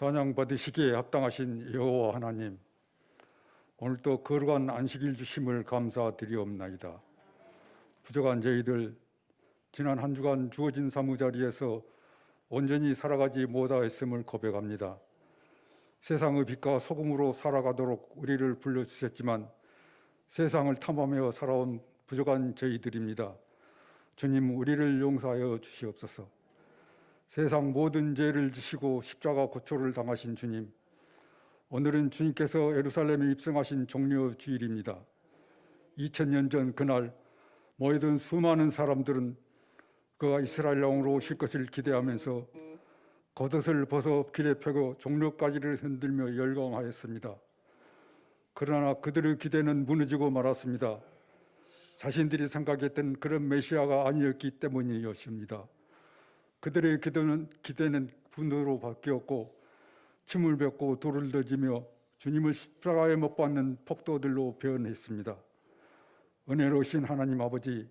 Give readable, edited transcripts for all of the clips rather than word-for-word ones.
찬양 받으시기에 합당하신 여호와 하나님, 오늘도 거룩한 안식일 주심을 감사드리옵나이다. 부족한 저희들 지난 한 주간 주어진 사무자리에서 온전히 살아가지 못하였음을 고백합니다. 세상의 빛과 소금으로 살아가도록 우리를 불러주셨지만 세상을 탐험하며 살아온 부족한 저희들입니다. 주님, 우리를 용서하여 주시옵소서. 세상 모든 죄를 지시고 십자가 고초를 당하신 주님, 오늘은 주님께서 예루살렘에 입성하신 종려 주일입니다. 2000년 전 그날 모여든 수많은 사람들은 그가 이스라엘 왕으로 오실 것을 기대하면서 겉옷을 벗어 길에 펴고 종려가지를 흔들며 열광하였습니다. 그러나 그들의 기대는 무너지고 말았습니다. 자신들이 생각했던 그런 메시아가 아니었기 때문이었습니다. 그들의 기대는 분노로 바뀌었고 침을 뱉고 돌을 던지며 주님을 십자가에 못 박는 폭도들로 변했습니다. 은혜로우신 하나님 아버지,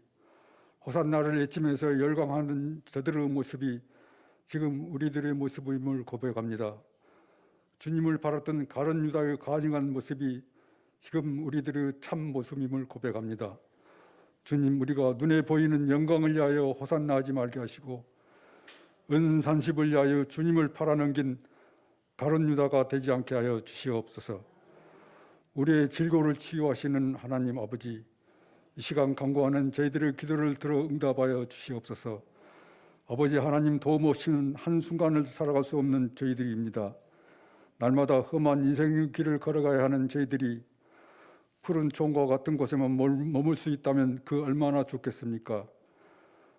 호산나를 외치면서 열광하는 저들의 모습이 지금 우리들의 모습임을 고백합니다. 주님을 바랐던 가룟 유다의 간증한 모습이 지금 우리들의 참 모습임을 고백합니다. 주님, 우리가 눈에 보이는 영광을 위하여 호산나하지 말게 하시고 은산십을 위하여 주님을 팔아넘긴 가룟 유다가 되지 않게 하여 주시옵소서. 우리의 질고를 치유하시는 하나님 아버지, 이 시간 간구하는 저희들의 기도를 들어 응답하여 주시옵소서. 아버지 하나님, 도움 없이는 한순간을 살아갈 수 없는 저희들입니다. 날마다 험한 인생의 길을 걸어가야 하는 저희들이 푸른 총과 같은 곳에만 머물 수 있다면 그 얼마나 좋겠습니까?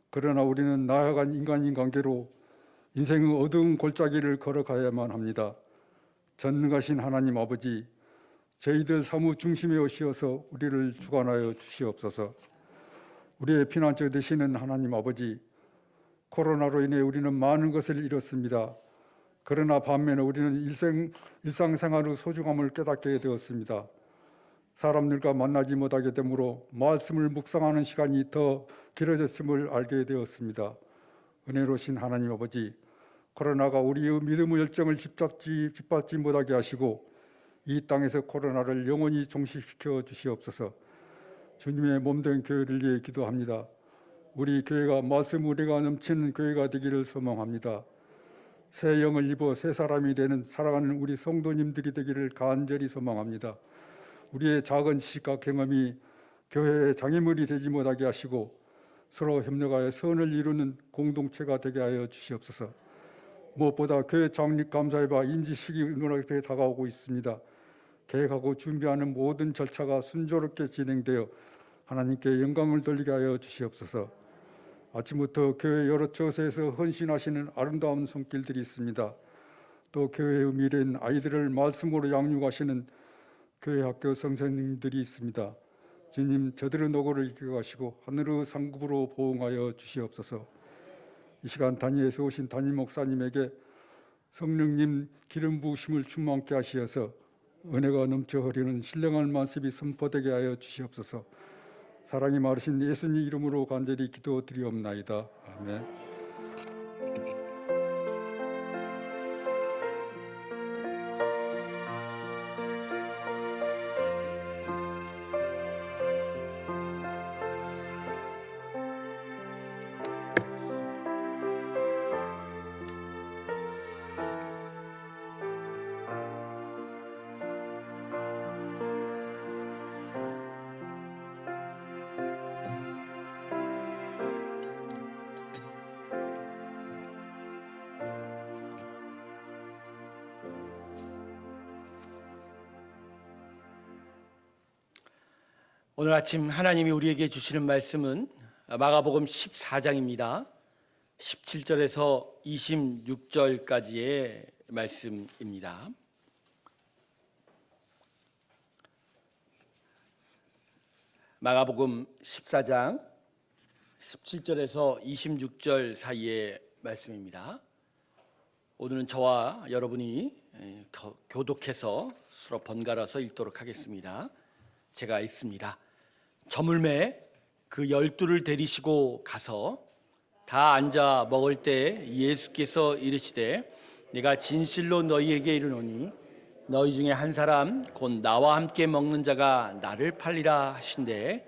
그러나 우리는 나아간 인간인 관계로 인생의 어두운 골짜기를 걸어가야만 합니다. 전능하신 하나님 아버지, 저희들 사무 중심에 오시어서 우리를 주관하여 주시옵소서. 우리의 피난처 되시는 하나님 아버지, 코로나로 인해 우리는 많은 것을 잃었습니다. 그러나 반면에 우리는 일상생활의 소중함을 깨닫게 되었습니다. 사람들과 만나지 못하게 되므로 말씀을 묵상하는 시간이 더 길어졌음을 알게 되었습니다. 은혜로우신 하나님 아버지, 코로나가 우리의 믿음의 열정을 짓밟지 못하게 하시고 이 땅에서 코로나를 영원히 종식시켜 주시옵소서. 주님의 몸된 교회를 위해 기도합니다. 우리 교회가 말씀 의례가 넘치는 교회가 되기를 소망합니다. 새 영을 입어 새 사람이 되는 살아가는 우리 성도님들이 되기를 간절히 소망합니다. 우리의 작은 지식과 경험이 교회의 장애물이 되지 못하게 하시고 서로 협력하여 선을 이루는 공동체가 되게 하여 주시옵소서. 무엇보다 교회 창립 감사회와 임시 시기 문화협회에 다가오고 있습니다. 계획하고 준비하는 모든 절차가 순조롭게 진행되어 하나님께 영광을 돌리게 하여 주시옵소서. 아침부터 교회 여러 처소에서 헌신하시는 아름다운 손길들이 있습니다. 또 교회의 미래인 아이들을 말씀으로 양육하시는 교회 학교 선생님들이 있습니다. 주님, 저들의 노고를 이끌어가시고 하늘의 상급으로 보응하여 주시옵소서. 이 시간 단위에서 오신 담임 목사님에게 성령님 기름 부으심을 충만케 하시어서 은혜가 넘쳐 흐르는 신령한 말씀이 선포되게 하여 주시옵소서. 사랑이 많으신 예수님 이름으로 간절히 기도드리옵나이다. 아멘. 오늘 아침 하나님이 우리에게 주시는 말씀은 마가복음 14장입니다. 17절에서 26절까지의 말씀입니다. 마가복음 14장 17절에서 26절 사이의 말씀입니다. 오늘은 저와 여러분이 교독해서 서로 번갈아서 읽도록 하겠습니다. 제가 읽습니다. 저물매 그 12를 데리시고 가서 다 앉아 먹을 때 예수께서 이르시되 내가 진실로 너희에게 이르노니 너희 중에 한 사람 곧 나와 함께 먹는 자가 나를 팔리라 하신대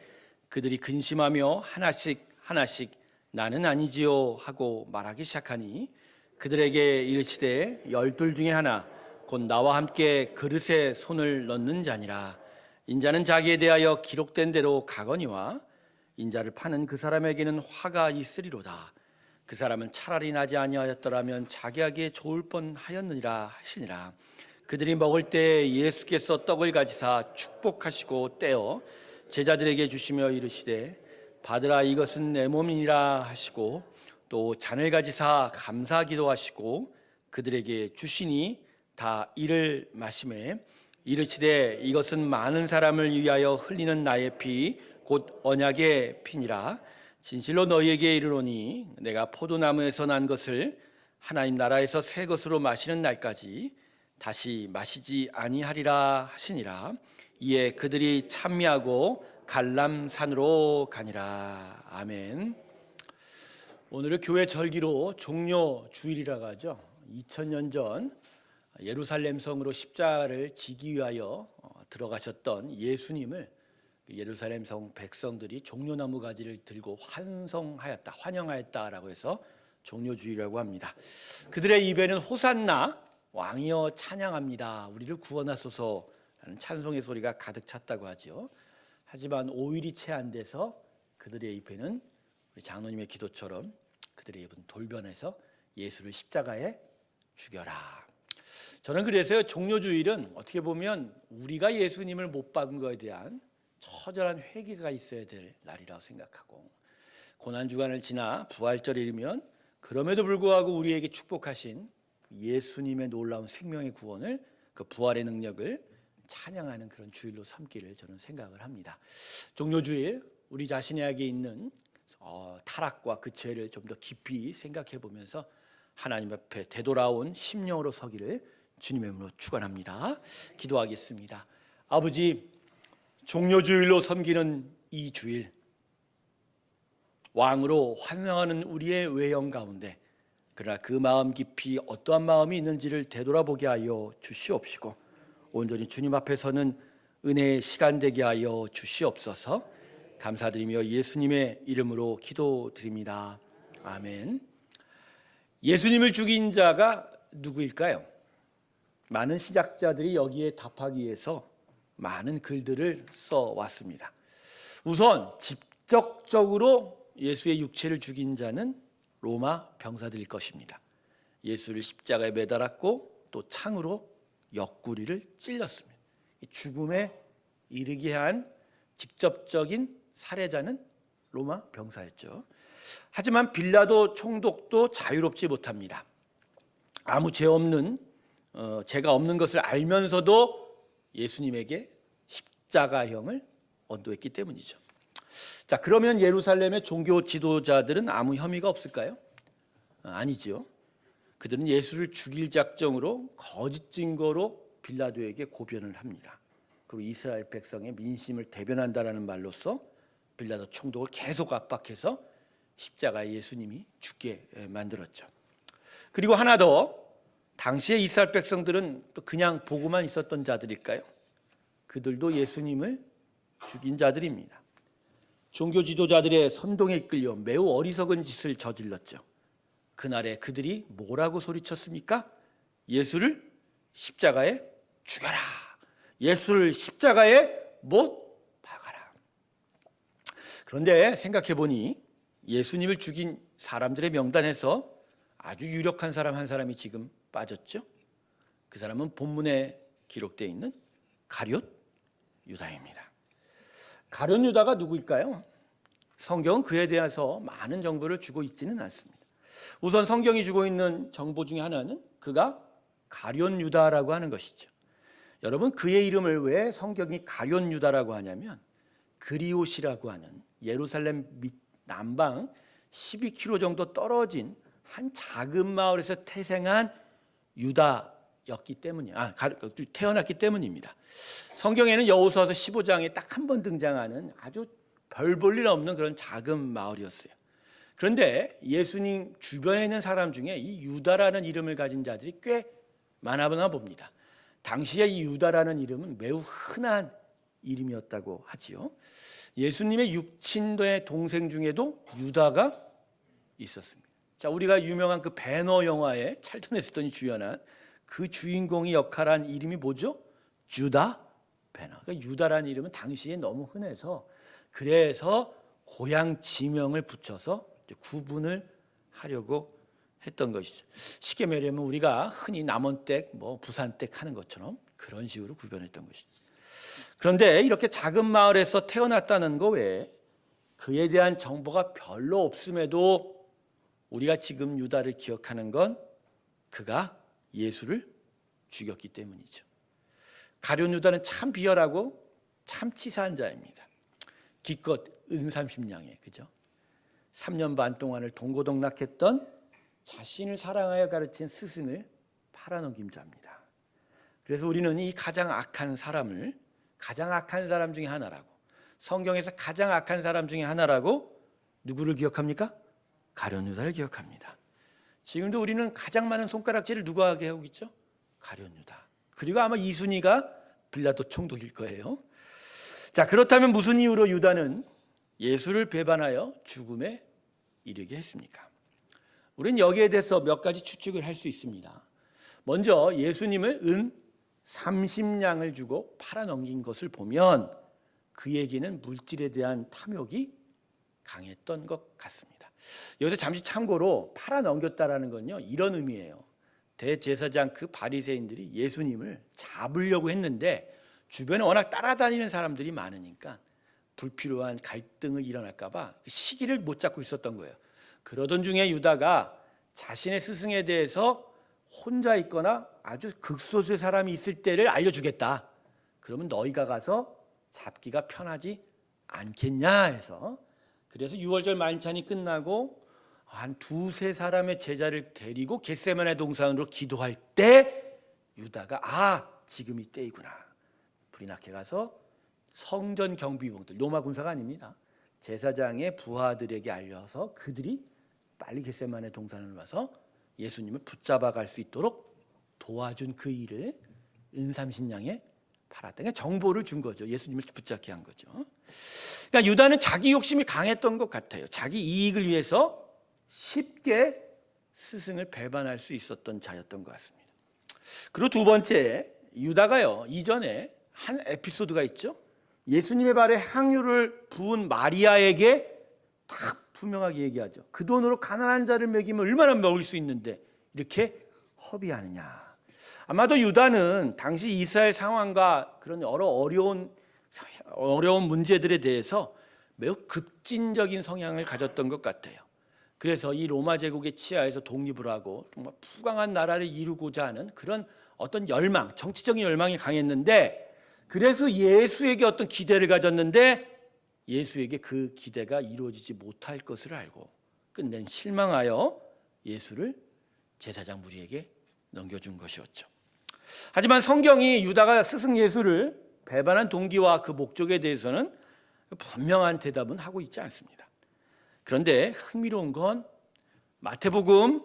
그들이 근심하며 하나씩 하나씩 나는 아니지요 하고 말하기 시작하니 그들에게 이르시되 12 중에 하나 곧 나와 함께 그릇에 손을 넣는 자니라. 인자는 자기에 대하여 기록된 대로 가거니와 인자를 파는 그 사람에게는 화가 있으리로다. 그 사람은 차라리 나지 아니하였더라면 자기에게 좋을 뻔하였느니라 하시니라. 그들이 먹을 때 예수께서 떡을 가지사 축복하시고 떼어 제자들에게 주시며 이르시되 받으라 이것은 내 몸이니라 하시고 또 잔을 가지사 감사 기도하시고 그들에게 주시니 다 이를 마시매 이르시되 이것은 많은 사람을 위하여 흘리는 나의 피 곧 언약의 피니라. 진실로 너희에게 이르노니 내가 포도나무에서 난 것을 하나님 나라에서 새 것으로 마시는 날까지 다시 마시지 아니하리라 하시니라. 이에 그들이 찬미하고 갈람산으로 가니라. 아멘. 오늘은 교회 절기로 종려 주일이라고 하죠. 2000년 전 예루살렘 성으로 십자가를 지기 위하여 들어가셨던 예수님을 예루살렘 성 백성들이 종려나무 가지를 들고 환영하였다라고 해서 종려주일이라고 합니다. 그들의 입에는 호산나 왕이여 찬양합니다. 우리를 구원하소서라는 찬송의 소리가 가득 찼다고 하죠. 하지만 5일이 채 안 돼서 그들의 입에는 우리 장로님의 기도처럼 그들의 입은 돌변해서 예수를 십자가에 죽여라. 저는 그래서 종려주일은 어떻게 보면 우리가 예수님을 못 박은 것에 대한 처절한 회개가 있어야 될 날이라고 생각하고 고난주간을 지나 부활절이 이르면 그럼에도 불구하고 우리에게 축복하신 예수님의 놀라운 생명의 구원을 그 부활의 능력을 찬양하는 그런 주일로 삼기를 저는 생각을 합니다. 종려주일 우리 자신에게 있는 타락과 그 죄를 좀 더 깊이 생각해 보면서 하나님 앞에 되돌아온 심령으로 서기를 주님의 이름으로 축원합니다. 기도하겠습니다. 아버지, 종려주일로 섬기는 이 주일 왕으로 환영하는 우리의 외형 가운데 그러나 그 마음 깊이 어떠한 마음이 있는지를 되돌아보게 하여 주시옵시고 온전히 주님 앞에 서는 은혜의 시간 되게 하여 주시옵소서. 감사드리며 예수님의 이름으로 기도드립니다. 아멘. 예수님을 죽인 자가 누구일까요? 많은 신학자들이 여기에 답하기 위해서 많은 글들을 써왔습니다. 우선 직접적으로 예수의 육체를 죽인 자는 로마 병사들일 것입니다. 예수를 십자가에 매달았고 또 창으로 옆구리를 찔렀습니다. 죽음에 이르게 한 직접적인 살해자는 로마 병사였죠. 하지만 빌라도 총독도 자유롭지 못합니다. 아무 죄가 없는 것을 알면서도 예수님에게 십자가형을 언도했기 때문이죠. 자, 그러면 예루살렘의 종교 지도자들은 아무 혐의가 없을까요? 아니지요. 그들은 예수를 죽일 작정으로 거짓 증거로 빌라도에게 고변을 합니다. 그리고 이스라엘 백성의 민심을 대변한다라는 말로써 빌라도 총독을 계속 압박해서 십자가에 예수님이 죽게 만들었죠. 그리고 하나 더, 당시에 이스라엘 백성들은 또 그냥 보고만 있었던 자들일까요? 그들도 예수님을 죽인 자들입니다. 종교 지도자들의 선동에 이끌려 매우 어리석은 짓을 저질렀죠. 그날에 그들이 뭐라고 소리쳤습니까? 예수를 십자가에 죽여라. 예수를 십자가에 못 박아라. 그런데 생각해 보니 예수님을 죽인 사람들의 명단에서 아주 유력한 사람 한 사람이 지금 빠졌죠. 그 사람은 본문에 기록되어 있는 가룟 유다입니다. 가룟 유다가 누구일까요? 성경은 그에 대해서 많은 정보를 주고 있지는 않습니다. 우선 성경이 주고 있는 정보 중에 하나는 그가 가룟 유다라고 하는 것이죠. 여러분, 그의 이름을 왜 성경이 가룟 유다라고 하냐면 그리옷이라고 하는 예루살렘 남방 12km 정도 떨어진 한 작은 마을에서 태생한 유다였기 때문이야. 태어났기 때문입니다. 성경에는 여호수아서 15장에 딱 한 번 등장하는 아주 별 볼 일 없는 그런 작은 마을이었어요. 그런데 예수님 주변에 있는 사람 중에 이 유다라는 이름을 가진 자들이 꽤 많아나 봅니다. 당시에 이 유다라는 이름은 매우 흔한 이름이었다고 하지요. 예수님의 육친의 동생 중에도 유다가 있었습니다. 자, 우리가 유명한 그 배너 영화에 찰턴 헤스턴이 주연한 그 주인공이 역할한 이름이 뭐죠? 주다 배너. 그러니까 유다라는 이름은 당시에 너무 흔해서 그래서 고향 지명을 붙여서 구분을 하려고 했던 것이죠. 쉽게 말하면 우리가 흔히 남원댁, 부산댁 하는 것처럼 그런 식으로 구별했던 것이죠. 그런데 이렇게 작은 마을에서 태어났다는 거 외에 그에 대한 정보가 별로 없음에도 우리가 지금 유다를 기억하는 건 그가 예수를 죽였기 때문이죠. 가룟 유다는 참 비열하고 참 치사한 자입니다. 기껏 은삼십냥에, 그죠? 3년 반 동안을 동고동락했던 자신을 사랑하여 가르친 스승을 팔아넘긴 자입니다. 그래서 우리는 이 가장 악한 사람을 가장 악한 사람 중에 하나라고, 성경에서 가장 악한 사람 중에 하나라고 누구를 기억합니까? 가룟 유다를 기억합니다. 지금도 우리는 가장 많은 손가락질을 누가 하게 하고 있죠? 가룟 유다. 그리고 아마 2순위가 빌라도 총독일 거예요. 자, 그렇다면 무슨 이유로 유다는 예수를 배반하여 죽음에 이르게 했습니까? 우리는 여기에 대해서 몇 가지 추측을 할 수 있습니다. 먼저 예수님을 은 30냥을 주고 팔아넘긴 것을 보면 그에게는 물질에 대한 탐욕이 강했던 것 같습니다. 여기서 잠시 참고로 팔아넘겼다라는 건요, 이런 의미예요. 대제사장 그 바리새인들이 예수님을 잡으려고 했는데 주변에 워낙 따라다니는 사람들이 많으니까 불필요한 갈등이 일어날까 봐 시기를 못 잡고 있었던 거예요. 그러던 중에 유다가 자신의 스승에 대해서 혼자 있거나 아주 극소수의 사람이 있을 때를 알려주겠다. 그러면 너희가 가서 잡기가 편하지 않겠냐 해서, 그래서 6월절 만찬이 끝나고 한 두세 사람의 제자를 데리고 겟세마네 동산으로 기도할 때 유다가 지금이 때이구나. 불이 나게 가서 성전 경비병들, 로마 군사가 아닙니다. 제사장의 부하들에게 알려서 그들이 빨리 겟세마네 동산으로 와서 예수님을 붙잡아 갈 수 있도록 도와준 그 일을 은삼신냥에 팔았다. 그러니까 정보를 준 거죠. 예수님을 붙잡게 한 거죠. 그러니까 유다는 자기 욕심이 강했던 것 같아요. 자기 이익을 위해서 쉽게 스승을 배반할 수 있었던 자였던 것 같습니다. 그리고 두 번째, 유다가요, 이전에 한 에피소드가 있죠. 예수님의 발에 향유를 부은 마리아에게 딱 분명하게 얘기하죠. 그 돈으로 가난한 자를 먹이면 얼마나 먹을 수 있는데 이렇게 허비하느냐. 아마도 유다는 당시 이스라엘 상황과 그런 여러 어려운 문제들에 대해서 매우 급진적인 성향을 가졌던 것 같아요. 그래서 이 로마 제국의 치하에서 독립을 하고 정말 푸강한 나라를 이루고자 하는 그런 어떤 열망, 정치적인 열망이 강했는데, 그래서 예수에게 어떤 기대를 가졌는데 예수에게 그 기대가 이루어지지 못할 것을 알고 끝낸 실망하여 예수를 제사장 무리에게 넘겨준 것이었죠. 하지만 성경이 유다가 스승 예수를 배반한 동기와 그 목적에 대해서는 분명한 대답은 하고 있지 않습니다. 그런데 흥미로운 건 마태복음,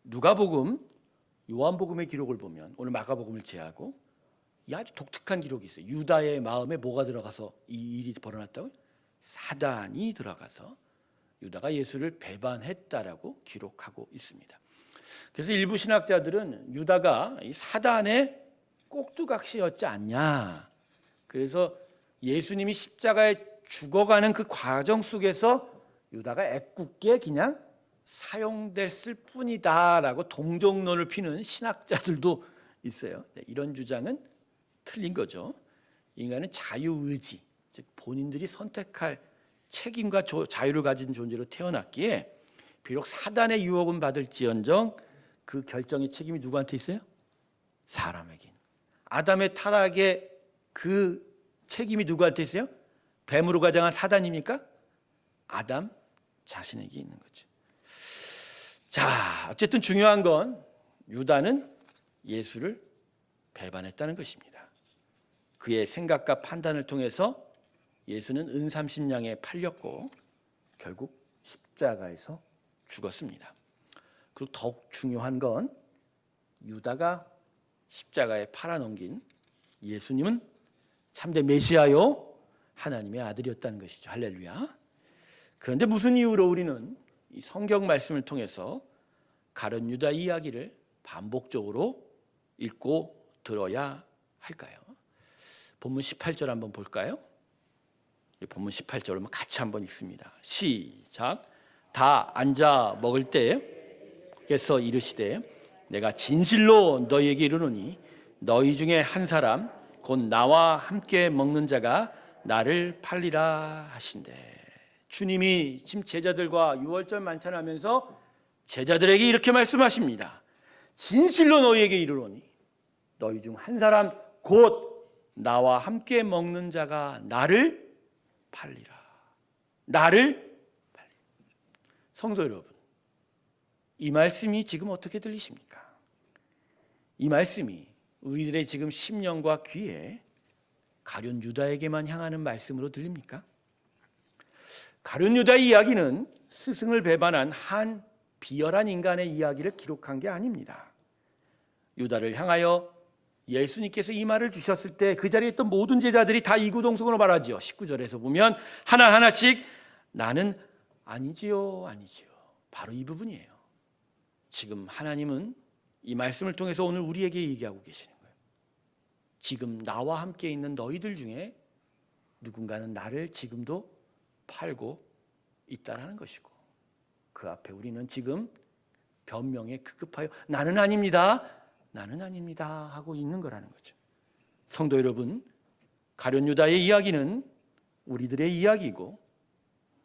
누가복음, 요한복음의 기록을 보면, 오늘 마가복음을 제외하고 이 아주 독특한 기록이 있어요. 유다의 마음에 뭐가 들어가서 이 일이 벌어났다고요? 사단이 들어가서 유다가 예수를 배반했다라고 기록하고 있습니다. 그래서 일부 신학자들은 유다가 이 사단의 꼭두각시였지 않냐. 그래서 예수님이 십자가에 죽어가는 그 과정 속에서 유다가 애꿎게 그냥 사용됐을 뿐이다라고 동정론을 피는 신학자들도 있어요. 이런 주장은 틀린 거죠. 인간은 자유의지, 즉 본인들이 선택할 책임과 자유를 가진 존재로 태어났기에 비록 사단의 유혹은 받을지언정 그 결정의 책임이 누구한테 있어요? 사람에게. 아담의 타락의 그 책임이 누구한테 있어요? 뱀으로 가장한 사단입니까? 아담 자신에게 있는 거죠. 자, 어쨌든 중요한 건 유다는 예수를 배반했다는 것입니다. 그의 생각과 판단을 통해서 예수는 은삼십냥에 팔렸고 결국 십자가에서 죽었습니다. 그리고 더욱 중요한 건 유다가 십자가에 팔아넘긴 예수님은 참된 메시아요 하나님의 아들이었다는 것이죠. 할렐루야. 그런데 무슨 이유로 우리는 이 성경 말씀을 통해서 가룟 유다 이야기를 반복적으로 읽고 들어야 할까요? 본문 18절 한번 볼까요? 본문 18절을 같이 한번 읽습니다. 시작. 다 앉아 먹을 때에서 이르시되 내가 진실로 너희에게 이르노니 너희 중에 한 사람 곧 나와 함께 먹는 자가 나를 팔리라 하신대. 주님이 지금 제자들과 유월절 만찬하면서 제자들에게 이렇게 말씀하십니다. 진실로 너희에게 이르노니 너희 중 한 사람 곧 나와 함께 먹는 자가 나를 팔리라. 나를 팔리라. 성도 여러분, 이 말씀이 지금 어떻게 들리십니까? 이 말씀이 우리들의 지금 심령과 귀에 가룟 유다에게만 향하는 말씀으로 들립니까? 가룟 유다의 이야기는 스승을 배반한 한 비열한 인간의 이야기를 기록한 게 아닙니다. 유다를 향하여 예수님께서 이 말을 주셨을 때 그 자리에 있던 모든 제자들이 다 이구동성으로 말하지요. 19절에서 보면 하나하나씩 나는 아니지요, 아니지요. 바로 이 부분이에요. 지금 하나님은 이 말씀을 통해서 오늘 우리에게 얘기하고 계시는 거예요. 지금 나와 함께 있는 너희들 중에 누군가는 나를 지금도 팔고 있다라는 것이고, 그 앞에 우리는 지금 변명에 급급하여 나는 아닙니다, 나는 아닙니다 하고 있는 거라는 거죠. 성도 여러분, 가룟 유다의 이야기는 우리들의 이야기이고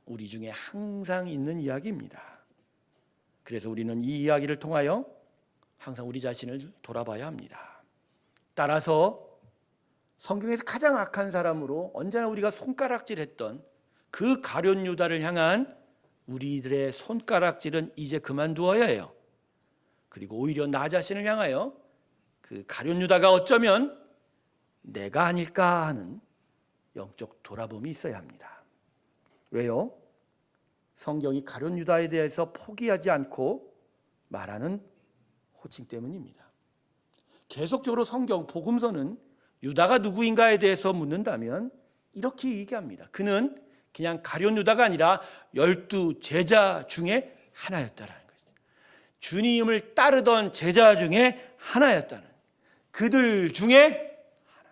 우리 중에 항상 있는 이야기입니다. 그래서 우리는 이 이야기를 통하여 항상 우리 자신을 돌아봐야 합니다. 따라서 성경에서 가장 악한 사람으로 언제나 우리가 손가락질했던 그 가룟 유다를 향한 우리들의 손가락질은 이제 그만두어야 해요. 그리고 오히려 나 자신을 향하여 그 가룟 유다가 어쩌면 내가 아닐까 하는 영적 돌아봄이 있어야 합니다. 왜요? 성경이 가룟 유다에 대해서 포기하지 않고 말하는 호칭 때문입니다. 계속적으로 성경 복음서는 유다가 누구인가에 대해서 묻는다면 이렇게 얘기합니다. 그는 그냥 가룟 유다가 아니라 12 제자 중에 하나였다라는 거죠. 주님을 따르던 제자 중에 하나였다는, 그들 중에 하나.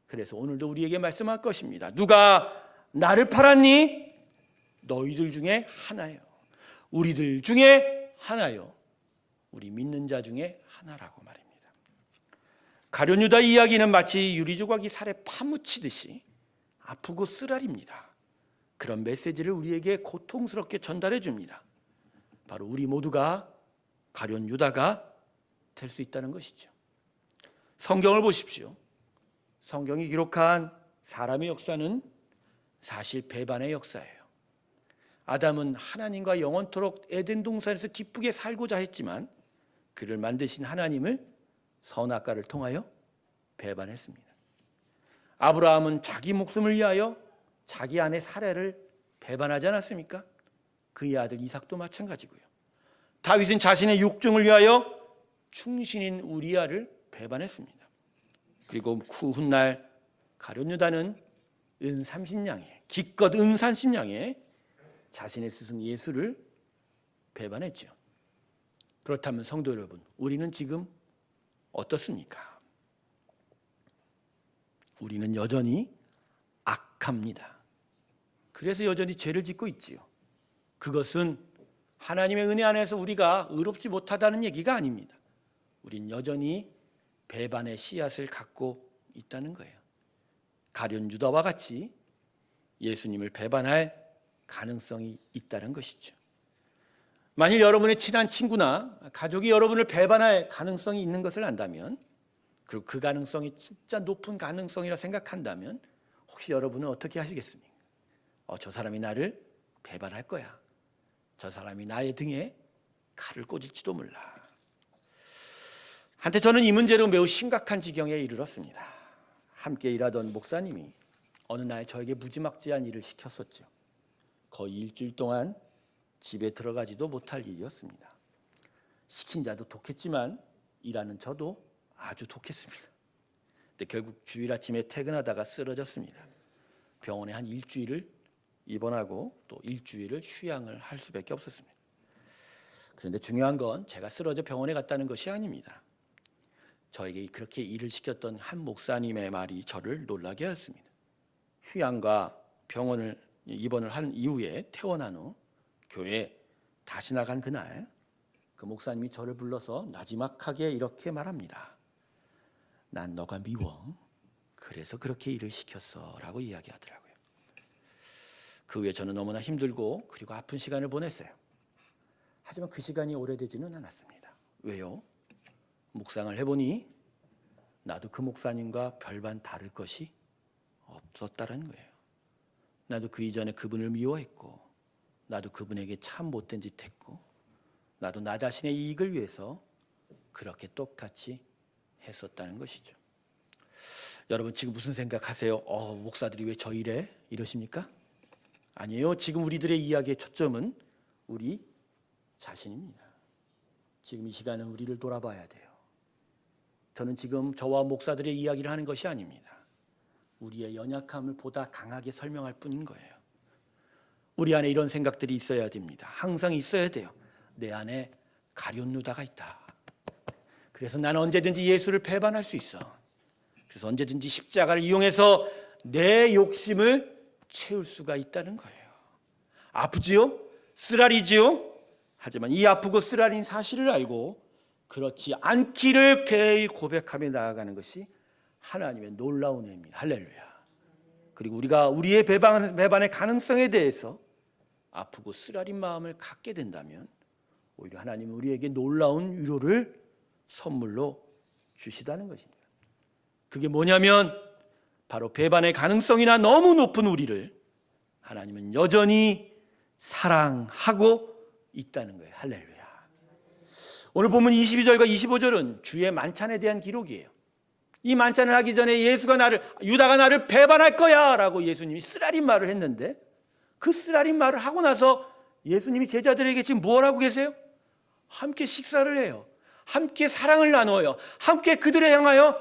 그래서 오늘도 우리에게 말씀할 것입니다. 누가 나를 팔았니? 너희들 중에 하나요. 우리들 중에 하나요. 우리 믿는 자 중에 하나라고 말입니다. 가룟 유다 이야기는 마치 유리조각이 살에 파묻히듯이 아프고 쓰라립니다. 그런 메시지를 우리에게 고통스럽게 전달해 줍니다. 바로 우리 모두가 가룟 유다가 될 수 있다는 것이죠. 성경을 보십시오. 성경이 기록한 사람의 역사는 사실 배반의 역사예요. 아담은 하나님과 영원토록 에덴 동산에서 기쁘게 살고자 했지만 그를 만드신 하나님을 선악과를 통하여 배반했습니다. 아브라함은 자기 목숨을 위하여 자기 아내 사레를 배반하지 않았습니까? 그의 아들 이삭도 마찬가지고요. 다윗은 자신의 육중을 위하여 충신인 우리아를 배반했습니다. 그리고 그 훗날 가룟 유다는 은 30냥에 기껏 은 30냥에 자신의 스승 예수를 배반했죠. 그렇다면 성도 여러분, 우리는 지금 어떻습니까? 우리는 여전히 악합니다. 그래서 여전히 죄를 짓고 있지요. 그것은 하나님의 은혜 안에서 우리가 의롭지 못하다는 얘기가 아닙니다. 우린 여전히 배반의 씨앗을 갖고 있다는 거예요. 가룟 유다와 같이 예수님을 배반할 가능성이 있다는 것이죠. 만일 여러분의 친한 친구나 가족이 여러분을 배반할 가능성이 있는 것을 안다면, 그리고 그 가능성이 진짜 높은 가능성이라 생각한다면 혹시 여러분은 어떻게 하시겠습니까? 저 사람이 나를 배반할 거야. 저 사람이 나의 등에 칼을 꽂을지도 몰라. 한때 저는 이 문제로 매우 심각한 지경에 이르렀습니다. 함께 일하던 목사님이 어느 날 저에게 무지막지한 일을 시켰었죠. 거의 일주일 동안 집에 들어가지도 못할 일이었습니다. 시킨 자도 독했지만 일하는 저도 아주 독했습니다. 근데 결국 주일 아침에 퇴근하다가 쓰러졌습니다. 병원에 한 일주일을 입원하고 또 일주일을 휴양을 할 수밖에 없었습니다. 그런데 중요한 건 제가 쓰러져 병원에 갔다는 것이 아닙니다. 저에게 그렇게 일을 시켰던 한 목사님의 말이 저를 놀라게 하였습니다. 휴양과 병원을 입원을 한 이후에 퇴원한 후 교회에 다시 나간 그날 그 목사님이 저를 불러서 나지막하게 이렇게 말합니다. 난 너가 미워. 그래서 그렇게 일을 시켰어 라고 이야기하더라고요. 그 후에 저는 너무나 힘들고 그리고 아픈 시간을 보냈어요. 하지만 그 시간이 오래되지는 않았습니다. 왜요? 묵상을 해보니 나도 그 목사님과 별반 다를 것이 없었다는 거예요. 나도 그 이전에 그분을 미워했고 나도 그분에게 참 못된 짓 했고 나도 나 자신의 이익을 위해서 그렇게 똑같이 했었다는 것이죠. 여러분 지금 무슨 생각하세요? 목사들이 왜 저 이래? 이러십니까? 아니에요. 지금 우리들의 이야기의 초점은 우리 자신입니다. 지금 이 시간은 우리를 돌아봐야 돼요. 저는 지금 저와 목사들의 이야기를 하는 것이 아닙니다. 우리의 연약함을 보다 강하게 설명할 뿐인 거예요. 우리 안에 이런 생각들이 있어야 됩니다. 항상 있어야 돼요. 내 안에 가룟 유다가 있다. 그래서 나는 언제든지 예수를 배반할 수 있어. 그래서 언제든지 십자가를 이용해서 내 욕심을 채울 수가 있다는 거예요. 아프지요? 쓰라리지요? 하지만 이 아프고 쓰라린 사실을 알고 그렇지 않기를 매일 고백하며 나아가는 것이 하나님의 놀라운 은혜입니다. 할렐루야. 그리고 우리가 우리의 배반의 가능성에 대해서 아프고 쓰라린 마음을 갖게 된다면 오히려 하나님은 우리에게 놀라운 위로를 선물로 주시다는 것입니다. 그게 뭐냐면 바로 배반의 가능성이나 너무 높은 우리를 하나님은 여전히 사랑하고 있다는 거예요. 할렐루야. 오늘 본문 22절과 25절은 주의 만찬에 대한 기록이에요. 이 만찬을 하기 전에 유다가 나를 배반할 거야 라고 예수님이 쓰라린 말을 했는데 그 쓰라린 말을 하고 나서 예수님이 제자들에게 지금 뭘 하고 계세요? 함께 식사를 해요. 함께 사랑을 나누어요. 함께 그들을 향하여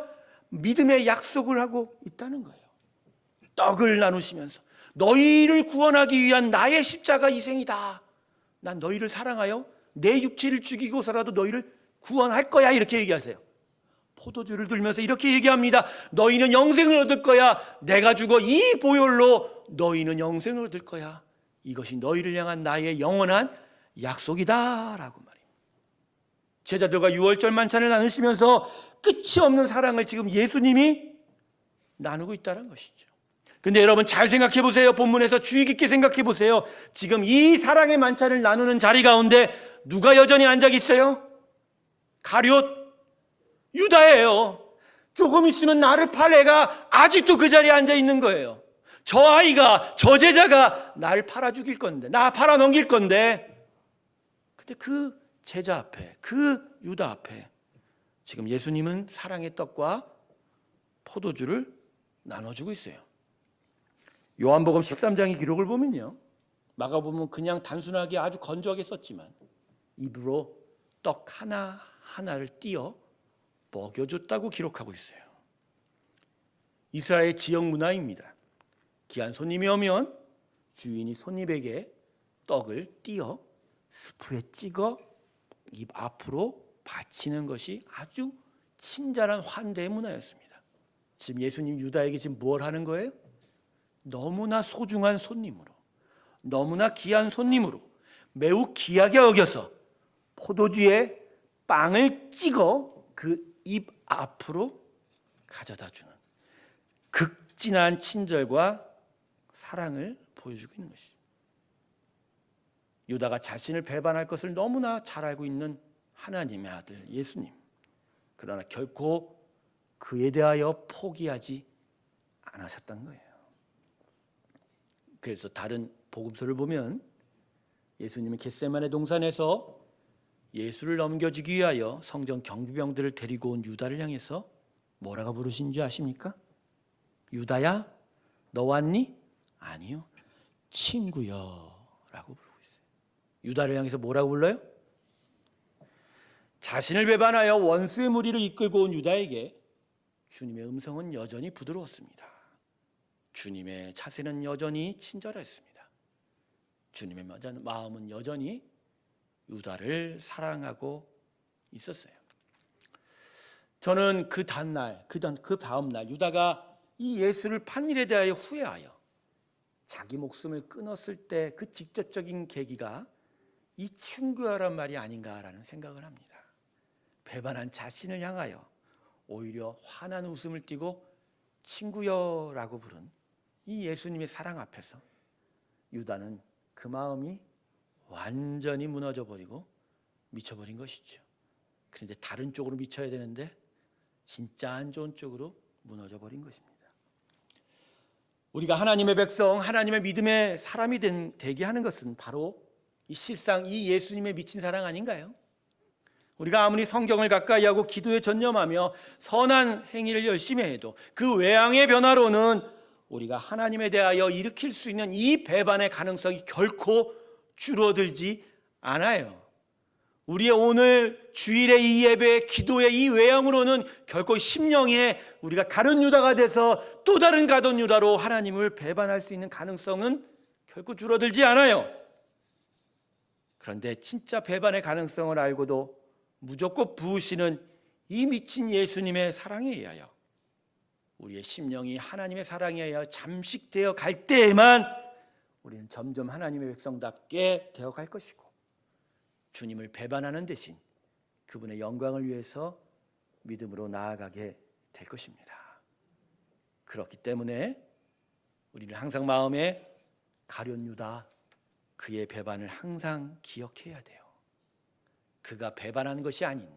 믿음의 약속을 하고 있다는 거예요. 떡을 나누시면서 너희를 구원하기 위한 나의 십자가 희생이다. 난 너희를 사랑하여 내 육체를 죽이고서라도 너희를 구원할 거야 이렇게 얘기하세요. 포도주를 들면서 이렇게 얘기합니다. 너희는 영생을 얻을 거야. 내가 죽어 이 보혈로 너희는 영생을 얻을 거야. 이것이 너희를 향한 나의 영원한 약속이다 라고 말입니다. 제자들과 유월절 만찬을 나누시면서 끝이 없는 사랑을 지금 예수님이 나누고 있다는 것이죠. 근데 여러분 잘 생각해 보세요. 본문에서 주의 깊게 생각해 보세요. 지금 이 사랑의 만찬을 나누는 자리 가운데 누가 여전히 앉아 있어요? 가룟 유다예요. 조금 있으면 나를 팔 애가 아직도 그 자리에 앉아 있는 거예요. 저 아이가, 저 제자가 나를 팔아 죽일 건데, 나 팔아 넘길 건데. 근데 그 제자 앞에, 그 유다 앞에 지금 예수님은 사랑의 떡과 포도주를 나눠주고 있어요. 요한복음 13장의 기록을 보면요, 마가복음은 그냥 단순하게 아주 건조하게 썼지만 입으로 떡 하나하나를 띄어 먹여줬다고 기록하고 있어요. 이스라엘 지역 문화입니다. 귀한 손님이 오면 주인이 손님에게 떡을 띄어 스프에 찍어 입 앞으로 바치는 것이 아주 친절한 환대의 문화였습니다. 지금 예수님 유다에게 지금 뭘 하는 거예요? 너무나 소중한 손님으로, 너무나 귀한 손님으로 매우 귀하게 여겨서 포도주에 빵을 찍어 그 입 앞으로 가져다 주는 극진한 친절과 사랑을 보여주고 있는 것이죠. 유다가 자신을 배반할 것을 너무나 잘 알고 있는 하나님의 아들 예수님. 그러나 결코 그에 대하여 포기하지 않으셨던 거예요. 그래서 다른 복음서를 보면 예수님은 겟세마네 동산에서 예수를 넘겨주기 위하여 성전 경비병들을 데리고 온 유다를 향해서 뭐라고 부르신 줄 아십니까? 유다야, 너 왔니? 아니요, 친구여 라고 부르고 있어요. 유다를 향해서 뭐라고 불러요? 자신을 배반하여 원수의 무리를 이끌고 온 유다에게 주님의 음성은 여전히 부드러웠습니다. 주님의 자세는 여전히 친절했습니다. 주님의 마음은 여전히 유다를 사랑하고 있었어요. 저는 그 다음 날 유다가 이 예수를 판 일에 대하여 후회하여 자기 목숨을 끊었을 때 그 직접적인 계기가 이 친구야란 말이 아닌가라는 생각을 합니다. 배반한 자신을 향하여 오히려 환한 웃음을 띠고 친구여라고 부른 이 예수님의 사랑 앞에서 유다는 그 마음이 완전히 무너져버리고 미쳐버린 것이죠. 그런데 다른 쪽으로 미쳐야 되는데 진짜 안 좋은 쪽으로 무너져버린 것입니다. 우리가 하나님의 백성, 하나님의 믿음의 사람이 되게 하는 것은 바로 이 실상 이 예수님의 미친 사랑 아닌가요? 우리가 아무리 성경을 가까이 하고 기도에 전념하며 선한 행위를 열심히 해도 그 외향의 변화로는 우리가 하나님에 대하여 일으킬 수 있는 이 배반의 가능성이 결코 줄어들지 않아요. 우리의 오늘 주일의 이 예배, 기도의 이 외양으로는 결코 심령에 우리가 다른 유다가 돼서 또 다른 가던 유다로 하나님을 배반할 수 있는 가능성은 결코 줄어들지 않아요. 그런데 진짜 배반의 가능성을 알고도 무조건 부으시는 이 미친 예수님의 사랑에 의하여 우리의 심령이 하나님의 사랑에 의하여 잠식되어 갈 때에만 우리는 점점 하나님의 백성답게 되어갈 것이고 주님을 배반하는 대신 그분의 영광을 위해서 믿음으로 나아가게 될 것입니다. 그렇기 때문에 우리는 항상 마음에 가룟 유다 그의 배반을 항상 기억해야 돼요. 그가 배반한 것이 아닌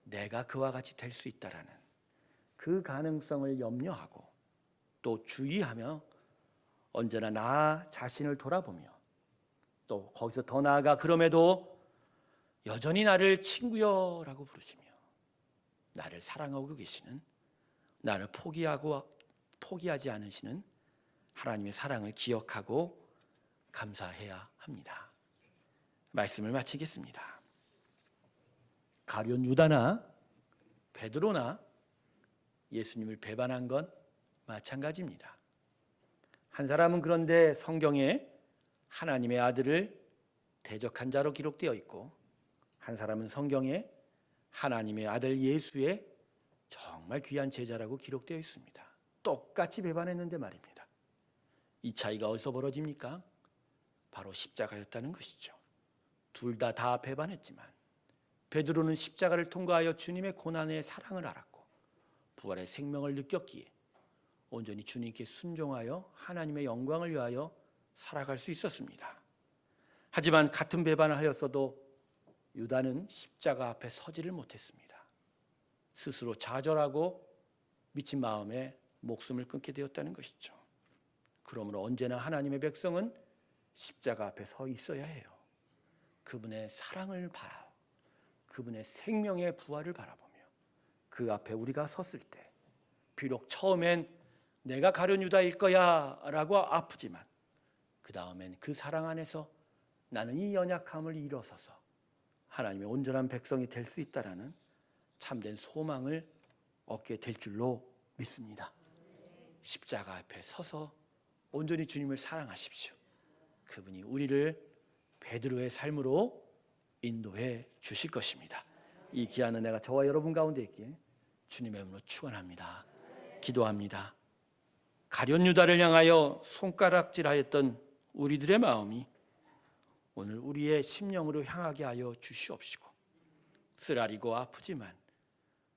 내가 그와 같이 될 수 있다라는 그 가능성을 염려하고 또 주의하며 언제나 나 자신을 돌아보며 또 거기서 더 나아가 그럼에도 여전히 나를 친구여라고 부르시며 나를 사랑하고 계시는 나를 포기하지 않으시는 하나님의 사랑을 기억하고 감사해야 합니다. 말씀을 마치겠습니다. 가룟 유다나 베드로나 예수님을 배반한 건 마찬가지입니다. 한 사람은 그런데 성경에 하나님의 아들을 대적한 자로 기록되어 있고 한 사람은 성경에 하나님의 아들 예수의 정말 귀한 제자라고 기록되어 있습니다. 똑같이 배반했는데 말입니다. 이 차이가 어디서 벌어집니까? 바로 십자가였다는 것이죠. 둘 다 배반했지만 베드로는 십자가를 통과하여 주님의 고난의 사랑을 알았고 부활의 생명을 느꼈기에 온전히 주님께 순종하여 하나님의 영광을 위하여 살아갈 수 있었습니다. 하지만 같은 배반을 하였어도 유다는 십자가 앞에 서지를 못했습니다. 스스로 좌절하고 미친 마음에 목숨을 끊게 되었다는 것이죠. 그러므로 언제나 하나님의 백성은 십자가 앞에 서 있어야 해요. 그분의 사랑을 바라 그분의 생명의 부활을 바라보며 그 앞에 우리가 섰을 때 비록 처음엔 내가 가룟 유다일 거야 라고 아프지만 그 다음엔 그 사랑 안에서 나는 이 연약함을 일어서서 하나님의 온전한 백성이 될 수 있다라는 참된 소망을 얻게 될 줄로 믿습니다. 십자가 앞에 서서 온전히 주님을 사랑하십시오. 그분이 우리를 베드로의 삶으로 인도해 주실 것입니다. 이 귀한 은혜가 저와 여러분 가운데 있기에 주님의 이름으로 축원합니다. 기도합니다. 가룟 유다를 향하여 손가락질하였던 우리들의 마음이 오늘 우리의 심령으로 향하게 하여 주시옵시고 쓰라리고 아프지만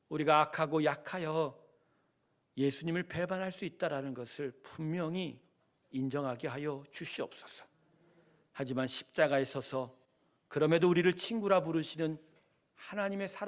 우리가 악하고 약하여 예수님을 배반할 수 있다는 것을 분명히 인정하게 하여 주시옵소서. 하지만 십자가에 서서 그럼에도 우리를 친구라 부르시는 하나님의 사랑